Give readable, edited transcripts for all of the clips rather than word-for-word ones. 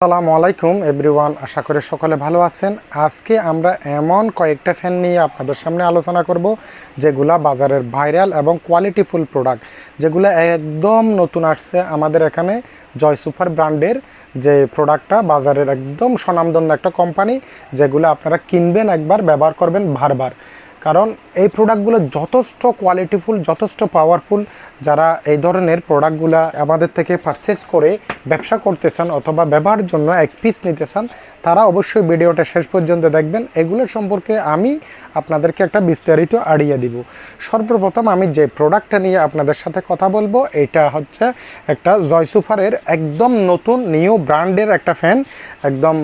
আসসালামু আলাইকুম এভরিওয়ান, আশা করি সকলে ভালো আছেন। আজকে আমরা এমন কয়েকটা ফ্যান নিয়ে আপনাদের সামনে আলোচনা করব যেগুলা বাজারের ভাইরাল এবং কোয়ালিটিফুল প্রোডাক্ট, যেগুলো একদম নতুন আসছে আমাদের এখানে। জয় সুপার ব্র্যান্ডের যে প্রোডাক্টটা বাজারের একদম স্বনামধন্য একটা কোম্পানি, যেগুলো আপনারা কিনবেন একবার, ব্যবহার করবেন বারবার। কারণ এই প্রোডাক্টগুলো যথেষ্ট কোয়ালিটিফুল, যথেষ্ট পাওয়ারফুল। যারা এই ধরনের প্রোডাক্টগুলো আমাদের থেকে পারচেস করে ব্যবসা করতে চান অথবা ব্যবহারের জন্য এক পিস নিতে চান, তারা অবশ্যই ভিডিওটা শেষ পর্যন্ত দেখবেন। এগুলোর সম্পর্কে আমি আপনাদেরকে একটা বিস্তারিত আইডিয়া দিব। সর্বপ্রথম আমি যে প্রোডাক্টটা নিয়ে আপনাদের সাথে কথা বলবো, এটা হচ্ছে একটা জয় সুপারের একদম নতুন নিউ ব্র্যান্ডের একটা ফ্যান। একদম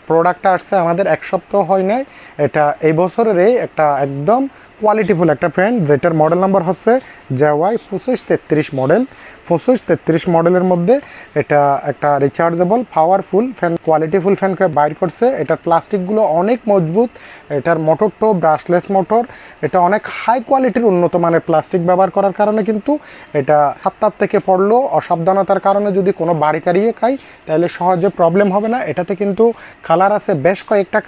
প্রোডাক্টটা আসছে আমাদের এক সপ্তাহ হয় নাই, এটা এই বছরেরই একটা একদম কোয়ালিটিফুল একটা ফ্যান, যেটার মডেল নাম্বার হচ্ছে JY 2533 মডেল। 2533 মডেলের মধ্যে এটা একটা রিচার্জেবল পাওয়ারফুল ফ্যান, কোয়ালিটিফুল ফ্যানকে বাইর করছে। এটার প্লাস্টিকগুলো অনেক মজবুত, এটার মোটরটো ব্রাশলেস মোটর, এটা অনেক হাই কোয়ালিটির উন্নত মানের প্লাস্টিক ব্যবহার করার কারণে কিন্তু এটা হাত থেকে পড়লো অসাবধানতার কারণে যদি কোনো বাড়ি তাড়িয়ে খাই, তাহলে সহজে প্রবলেম হবে না। এটাতে কিন্তু কালার আছে, বেশ কয়েকটা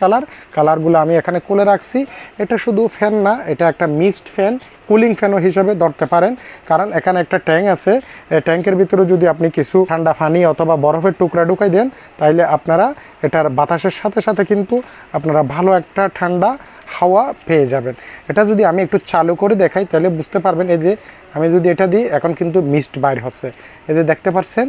কালারগুলো আমি এখানে খুলে রাখছি। এটা শুধু ফ্যান না, এটা একটা মিক্সড ফ্যান, কুলিং ফ্যানও হিসেবে ধরতে পারেন। কারণ এখানে একটা ট্যাঙ্ক আছে, এই ট্যাঙ্কের ভিতরে যদি আপনি কিছু ঠান্ডা পানি অথবা বরফের টুকরা ঢুকাই দেন, তাইলে আপনারা এটার বাতাসের সাথে সাথে কিন্তু আপনারা ভালো একটা ঠান্ডা হাওয়া পেয়ে যাবেন। এটা যদি আমি একটু চালু করে দেখাই, তাহলে বুঝতে পারবেন। এই যে আমি যদি এটা দিই, এখন কিন্তু মিস্ট বাইর হচ্ছে, এই যে দেখতে পাচ্ছেন।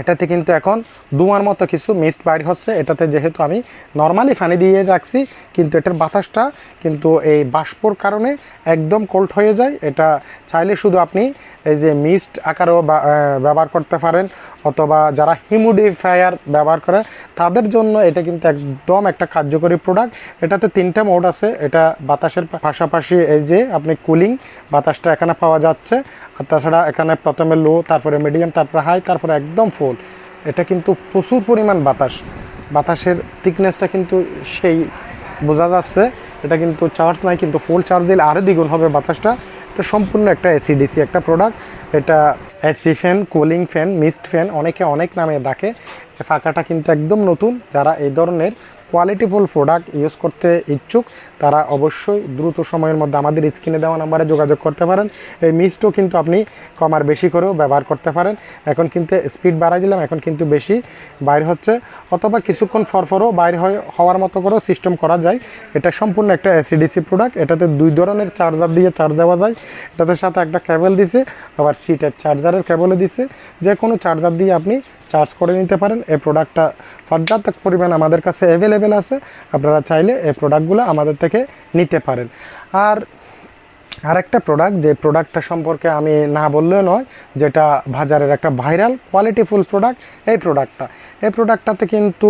এটাতে কিন্তু এখন ধোঁয়ার মতো কিছু মিস্ট বাইর হচ্ছে। এটাতে যেহেতু আমি নর্মালি পানি দিয়ে রাখছি, কিন্তু এটার বাতাসটা কিন্তু এই বাষ্পর কারণে একদম কোল্ড হয়ে যায়। এটা চাইলে শুধু আপনি এই যে মিস্ট আকারেও ব্যবহার করতে পারেন, অথবা যারা হিউমিডিফায়ার ব্যবহার করে তাদের জন্য এটা কিন্তু একদম একটা কার্যকরী প্রোডাক্ট। এটাতে 3টা মোড আছে। এটা বাতাসের পাশাপাশি এই যে আপনি কুলিং বাতাসটা এখানে পাওয়া যাচ্ছে, আর তাছাড়া এখানে প্রথমে লো, তারপরে মিডিয়াম, তারপরে হাই, তারপরে একদম ফুল। এটা কিন্তু প্রচুর পরিমাণ বাতাসের থিকনেসটা কিন্তু সেই বোঝা যাচ্ছে। এটা কিন্তু চার্জ নাই, কিন্তু ফুল চার্জ দিলে আরও দ্বিগুণ হবে বাতাসটা। এটা সম্পূর্ণ একটা AC/DC একটা প্রোডাক্ট। এটা AC fan, cooling fan, mist fan, অনেকে অনেক নামে ডাকে। ফাঁকাটা কিন্তু একদম নতুন। যারা এই ধরনের কোয়ালিটিফুল প্রোডাক্ট ইউজ করতে ইচ্ছুক, তারা অবশ্যই দ্রুত সময়ের মধ্যে আমাদের স্ক্রিনে দেওয়া নাম্বারে যোগাযোগ করতে পারেন। এই মিস্টও কিন্তু আপনি কম আর বেশি করেও ব্যবহার করতে পারেন। এখন কিন্তু স্পিড বাড়াই দিলাম, এখন কিন্তু বেশি বাইর হচ্ছে, অথবা কিছুক্ষণ ফরফরও বাইর হওয়ার মতো করেও সিস্টেম করা যায়। এটা সম্পূর্ণ একটা AC/DC প্রোডাক্ট। এটাতে 2 ধরনের চার্জার দিয়ে চার্জ দেওয়া যায়। এটাতে সাথে একটা কেবল দিছে, আবার C টাইপ চার্জারের কেবলও দিছে। যে কোনো চার্জার দিয়ে আপনি চার্জ করে নিতে পারেন। এই প্রোডাক্টটা পর্যাপ্ত পরিমাণ আমাদের কাছে অ্যাভেলেবেল আছে। আপনারা চাইলে এই প্রোডাক্টগুলো আমাদের থেকে নিতে পারেন। আর একটা প্রোডাক্ট, যে প্রোডাক্টটা সম্পর্কে আমি না বললেও নয়, যেটা বাজারের একটা ভাইরাল কোয়ালিটিফুল প্রোডাক্ট, এই প্রোডাক্টটাতে কিন্তু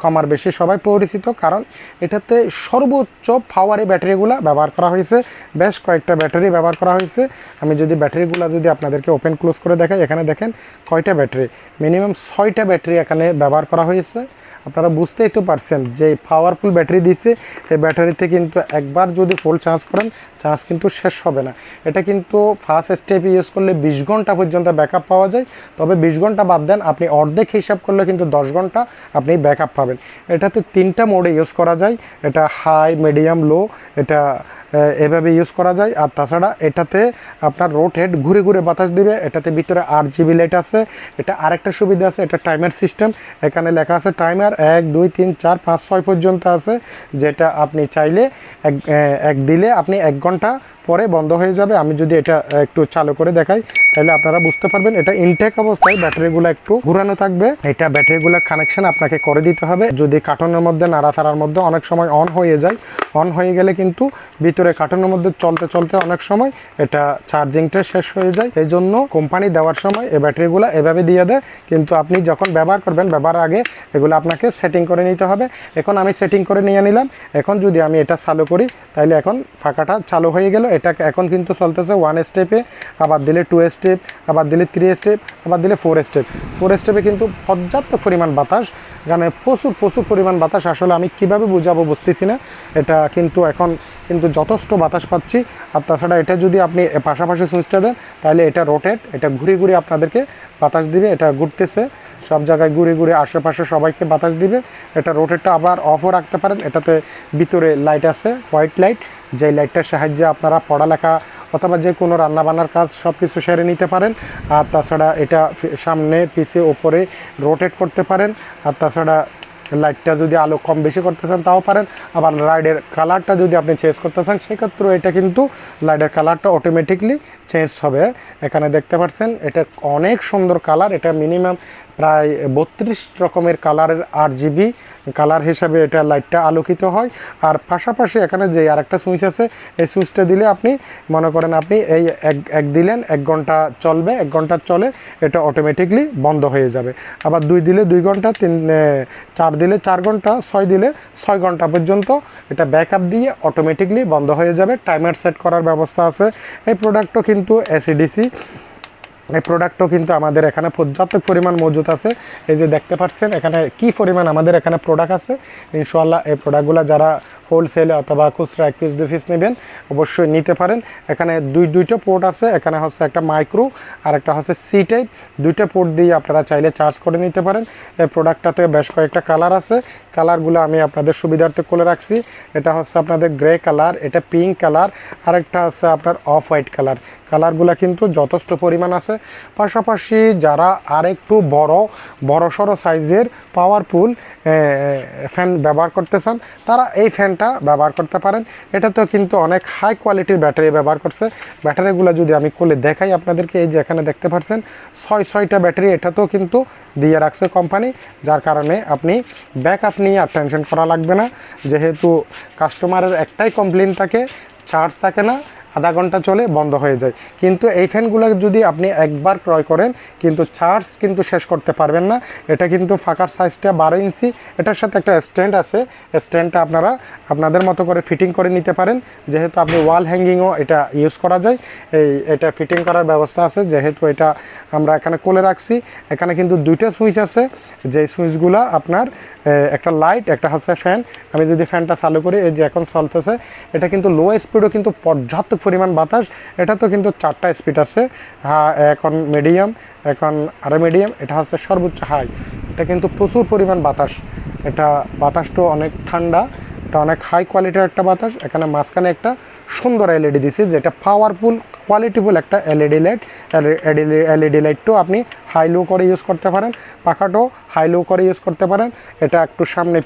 কমার বেশি সবাই পরিচিত। কারণ এটাতে সর্বোচ্চ পাওয়ারি ব্যাটারিগুলো ব্যবহার করা হয়েছে, বেশ কয়েকটা ব্যাটারি ব্যবহার করা হয়েছে। আমি যদি ব্যাটারিগুলো যদি আপনাদেরকে ওপেন ক্লোজ করে দেখাই, এখানে দেখেন কয়টা ব্যাটারি, মিনিমাম 6টা ব্যাটারি এখানে ব্যবহার করা হয়েছে। আপনারা বুঝতেই তো পারছেন যে পাওয়ারফুল ব্যাটারি দিচ্ছে। এই ব্যাটারিতে কিন্তু একবার যদি ফুল চার্জ করেন, চার্জ কিন্তু শেষ হবে না। এটা কিন্তু ফার্স্ট স্টেপ ইউজ করলে 20 ঘন্টা পর্যন্ত ব্যাকআপ পাওয়া যায়। তবে 20 ঘন্টা বাদ দেন, আপনি অর্ধেক হিসাব করলে কিন্তু 10 ঘন্টা আপনি ব্যাকআপ পাবেন। এটাতে 3টা মোডে ইউজ করা যায়, এটা হাই, মিডিয়াম, লো, এটা এভাবে ইউজ করা যায়। আর তাছাড়া এটাতে আপনার রোটেট ঘুরে ঘুরে বাতাস দিবে। এটাতে ভিতরে 8 GB লাইট আছে। এটা আরেকটা সুবিধা আছে, এটা টাইমার সিস্টেম। এখানে লেখা আছে টাইমার 1 2 3 4 5 6 পর্যন্ত আছে, যেটা আপনি চাইলে এক দিলে আপনি 1 ঘন্টা পরে বন্ধ হয়ে যাবে। আমি যদি এটা একটু চালু করে দেখাই, তাহলে আপনারা বুঝতে পারবেন। এটা ইনটেক অবস্থায় ব্যাটারিগুলো একটু ঘুরানো থাকবে। এটা ব্যাটারিগুলোর কানেকশন আপনাকে করে দিতে হবে। যদি কার্টনের মধ্যে নাড়াচাড়ার মধ্যে অনেক সময় অন হয়ে যায়, অন হয়ে গেলে কিন্তু ভিতরে কার্টনের মধ্যে চলতে চলতে অনেক সময় এটা চার্জিংটা শেষ হয়ে যায়। এই জন্য কোম্পানি দেওয়ার সময় এই ব্যাটারিগুলো এভাবে দিয়ে দেয়, কিন্তু আপনি যখন ব্যবহার করবেন, ব্যবহার আগে এগুলো আপনাকে সেটিং করে নিতে হবে। এখন আমি সেটিং করে নিয়ে নিলাম। এখন যদি আমি এটা চালু করি, তাহলে এখন ফাঁকাটা চালু হয়ে গেল। এটাকে এখন কিন্তু চলতেছে 1 স্টেপে, আবার দিলে 2 স্টেপ, আবার দিলে 3 স্টেপ, আবার দিলে 4 স্টেপ। 4 স্টেপে কিন্তু পর্যাপ্ত পরিমাণ বাতাস, এখানে প্রচুর পরিমাণ বাতাস। আসলে আমি কিভাবে বুঝাবো বুঝতেছি না, এটা কিন্তু এখন কিন্তু যথেষ্ট বাতাস পাচ্ছি। আর তাছাড়া এটা যদি আপনি পাশাপাশি সুইচটা দেন তাহলে এটা রোটেট, এটা ঘুরে আপনাদেরকে বাতাস দিবে। এটা ঘুরতেছে সব জায়গায় ঘুরে আশেপাশে সবাইকে বাতাস দিবে। এটা রোটেটটা আবার অফও রাখতে পারেন। এটাতে ভিতরে লাইট আছে, হোয়াইট লাইট, যেই লাইটটার সাহায্যে আপনারা পড়ালেখা অথবা যে কোনো রান্নাবান্নার কাজ সব কিছু সেরে নিতে পারেন। আর তাছাড়া এটা সামনে পিছে ওপরে রোটেট করতে পারেন। আর তাছাড়া লাইটটা যদি আলো কম বেশি করতে চান তাও পারেন। আবার লাইটের কালারটা যদি আপনি চেঞ্জ করতে চান সেক্ষেত্রেও এটা কিন্তু লাইটের কালারটা অটোমেটিকলি চেঞ্জ হবে। এখানে দেখতে পাচ্ছেন এটা অনেক সুন্দর কালার। এটা মিনিমাম প্রায় 32 রকমের কালারের RGB কালার হিসাবে এটা লাইটটা আলোকিত হয়। আর পাশাপাশি এখানে যে আরেকটা সুইচ আছে, এই সুইচটা দিলে আপনি মনে করেন আপনি এই এক দিলেন 1 ঘন্টা চলবে, 1 ঘন্টা চলে এটা অটোমেটিকলি বন্ধ হয়ে যাবে। আবার 2 দিলে 2 ঘন্টা, 4 দিলে 4 ঘন্টা, 6 দিলে 6 ঘন্টা পর্যন্ত এটা ব্যাকআপ দিয়ে অটোমেটিকলি বন্ধ হয়ে যাবে। টাইমার সেট করার ব্যবস্থা আছে। এই প্রোডাক্টও কিন্তু AC/DC, এই প্রোডাক্টও কিন্তু আমাদের এখানে পর্যাপ্ত পরিমাণ মজুদ আছে। এই যে দেখতে পাচ্ছেন এখানে কি পরিমাণ আমাদের এখানে প্রোডাক্ট আছে। ইনশাআল্লাহ এই প্রোডাক্টগুলো যারা হোলসেলে অথবা খুচরা 1 পিস 2 পিস নেবেন অবশ্যই নিতে পারেন। এখানে দুইটা পোর্ট আছে, এখানে হচ্ছে একটা মাইক্রো আর একটা হচ্ছে সি টাইপ। দুইটা পোর্ট দিয়ে আপনারা চাইলে চার্জ করে নিতে পারেন। এই প্রোডাক্টটাতে বেশ কয়েকটা কালার আছে, কালারগুলো আমি আপনাদের সুবিধার্থে খুলে রাখছি। এটা হচ্ছে আপনাদের গ্রে কালার, এটা পিঙ্ক কালার, আরেকটা হচ্ছে আপনার অফ হোয়াইট কালার। কালারগুলো কিন্তু যথেষ্ট পরিমাণ আছে। পাশাপাশি যারা আরেকটু বড় সাইজের পাওয়ারফুল ফ্যান ব্যবহার করতে চান তারা এই ফ্যানটা ব্যবহার করতে পারেন। এটাতেও কিন্তু অনেক হাই কোয়ালিটির ব্যাটারি ব্যবহার করছে। ব্যাটারিগুলো যদি আমি খুলে দেখাই আপনাদেরকে, এই যে এখানে দেখতে পাচ্ছেন 6টা ব্যাটারি এটাতেও কিন্তু দিয়ে রাখছে কোম্পানি, যার কারণে আপনি ব্যাকআপ নিয়ে আর টেনশন করা লাগবে না। যেহেতু কাস্টমারের একটাই কমপ্লেন থাকে, চার্জ থাকে না, আধা ঘন্টা চলে বন্ধ হয়ে যায়। কিন্তু এই ফ্যানগুলো যদি আপনি একবার ক্রয় করেন কিন্তু চার্জ কিন্তু শেষ করতে পারবেন না। এটা কিন্তু ফাঁকার সাইজটা 12 ইঞ্চি, এটার সাথে একটা স্ট্যান্ড আছে, স্ট্যান্ডটা আপনারা আপনাদের মতো করে ফিটিং করে নিতে পারেন। যেহেতু আপনি ওয়াল হ্যাঙ্গিংও এটা ইউজ করা যায়, এটা ফিটিং করার ব্যবস্থা আছে। যেহেতু এটা আমরা এখানে খুলে রাখছি, এখানে কিন্তু 2টা সুইচ আছে, যে সুইচগুলো আপনার একটা লাইট, একটা হচ্ছে ফ্যান। আমি যদি ফ্যানটা চালু করি, এই যে এখন চলতেছে, এটা কিন্তু লো স্পিডও কিন্তু পর্যাপ্ত পরিমাণ বাতাস। এটা তো কিন্তু 4টা স্পিড আছে, এখন মিডিয়াম, এখন আরও মিডিয়াম, এটা হচ্ছে সর্বোচ্চ হাই। এটা কিন্তু প্রচুর পরিমাণ বাতাস, এটা বাতাসটা অনেক ঠান্ডা, এটা অনেক হাই কোয়ালিটির একটা বাতাস। এখানে মাঝখানে একটা সুন্দর LED দিছে, যেটা পাওয়ারফুল কোয়ালিটিফুল একটা LED লাইট। LED লাইটটাও আপনি হাই লো করে ইউজ করতে পারেন, পাখাটাও হাই লো করে ইউজ করতে পারেন। এটা একটু সামনে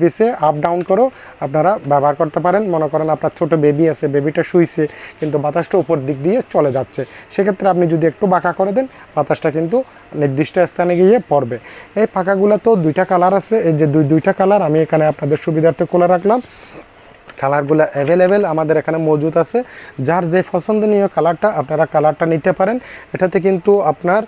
পিছে আপ ডাউন করেও আপনারা ব্যবহার করতে পারেন। মনে করেন আপনার ছোট বেবি আছে, বেবিটা শুইছে কিন্তু বাতাসটা উপর দিক দিয়ে চলে যাচ্ছে, সেক্ষেত্রে আপনি যদি একটু বাঁকা করে দেন বাতাসটা কিন্তু নির্দিষ্ট স্থানে গিয়ে পড়বে। এই পাখাগুলো তো 2টা কালার আছে, এই যে দুইটা কালার আমি এখানে আপনাদের সুবিধার্থে খুলে রাখলাম। কালারগুলো অ্যাভেলেবেল আমাদের এখানে মজুদ আছে। যার যে পছন্দনীয় কালারটা আপনারা কালারটা নিতে পারেন। এটাতে কিন্তু আপনার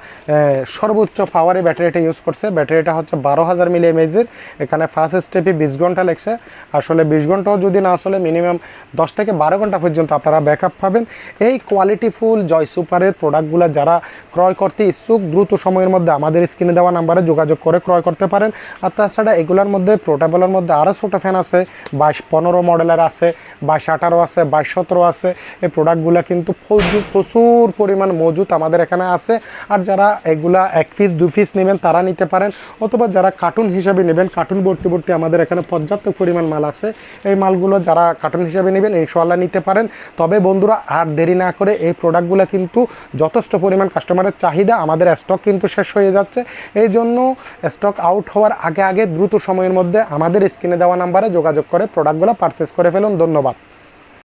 সর্বোচ্চ পাওয়ারে ব্যাটারিটা ইউজ করছে। ব্যাটারিটা হচ্ছে 12,000 mAh। এখানে ফার্স্ট স্টেপে 20 ঘন্টা লেগছে। আসলে 20 ঘন্টাও যদি না আসলে মিনিমাম 10 থেকে 12 ঘন্টা পর্যন্ত আপনারা ব্যাকআপ পাবেন। এই কোয়ালিটিফুল জয় সুপারের প্রোডাক্টগুলো যারা ক্রয় করতে ইচ্ছুক দ্রুত সময়ের মধ্যে আমাদের স্ক্রিনে দেওয়া নাম্বারে যোগাযোগ করে ক্রয় করতে পারেন। আর তাছাড়া এগুলোর মধ্যে পোর্টেবলের মধ্যে আরও ছোটো ফ্যান আছে, 22-15 মডেলের আছে, 22-18 আছে, 22-17 আছে। এই প্রোডাক্টগুলো কিন্তু প্রচুর পরিমাণ মজুদ আমাদের এখানে আছে। আর যারা এগুলা 1 পিস 2 পিস নেবেন তারা নিতে পারেন, অথবা যারা কার্টুন হিসাবে নেবেন, কার্টুন ভর্তি আমাদের এখানে পর্যাপ্ত পরিমাণ মাল আছে। এই মালগুলো যারা কার্টুন হিসাবে নেবেন ইনশাআল্লাহ নিতে পারেন। তবে বন্ধুরা আর দেরি না করে এই প্রোডাক্টগুলো কিন্তু যথেষ্ট পরিমাণ কাস্টমারের চাহিদা, আমাদের স্টক কিন্তু শেষ হয়ে যাচ্ছে। এই জন্য স্টক আউট হওয়ার আগে দ্রুত সময়ের মধ্যে আমাদের স্ক্রিনে দেওয়া নাম্বারে যোগাযোগ করে প্রোডাক্টগুলো পারচেস করে ফেলুন। ধন্যবাদ।